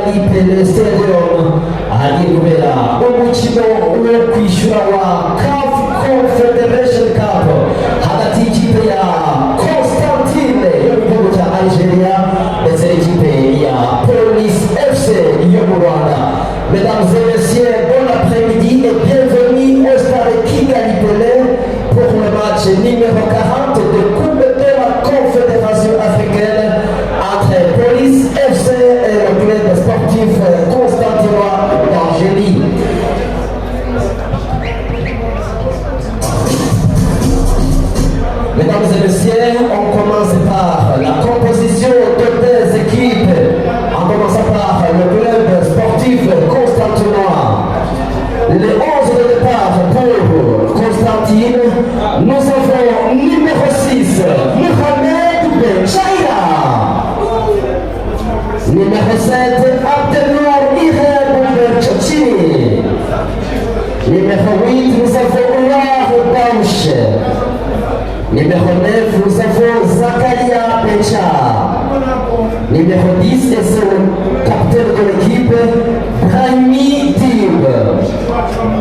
Kigali Pele Stadium agirubera umukino wo kwishyura wa CAF Confederation Cup hagati y'ikipe ya Constantine yo mu gihugu cya Algeria ndetse n'ikipe ya Police FC yo mu Rwanda. Mesdames et messieurs, bon après-midi et bienvenue au stade Kigali Pele pour le match numéro 40 de Coupe de la Confédération africaine entre Police FC et le club sportif constantinois d'Algérie. Mesdames et messieurs, on commence par la composition de deux équipes, en commençant par le club sportif constantinois. Les 11 de départ pour Constantine, nous avons numéro 6, Mohamed Benchaïra. Numéro 7, Abdelnour Irem Benchachini. Numéro 8, nous avons Ouar Bauch. Numéro 9, nous avons Zakaria Bencha. Numéro 10, et c'est le capitaine de l'équipe, Brahimi Dib.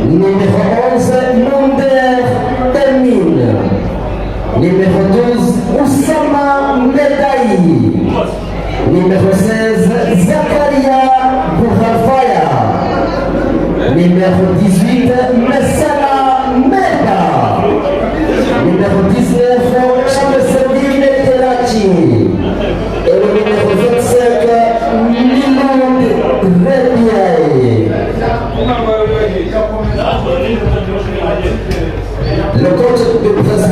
Numéro 11, Monder Termine. Numéro 12, Oussama Medaï. Numéro 16, Zakaria Bourafaya. Numéro 18, Messala Meda. Numéro 19, Chamesedi Telachi. Et le numéro 25, Miloud Rebiaï. Le coach de président.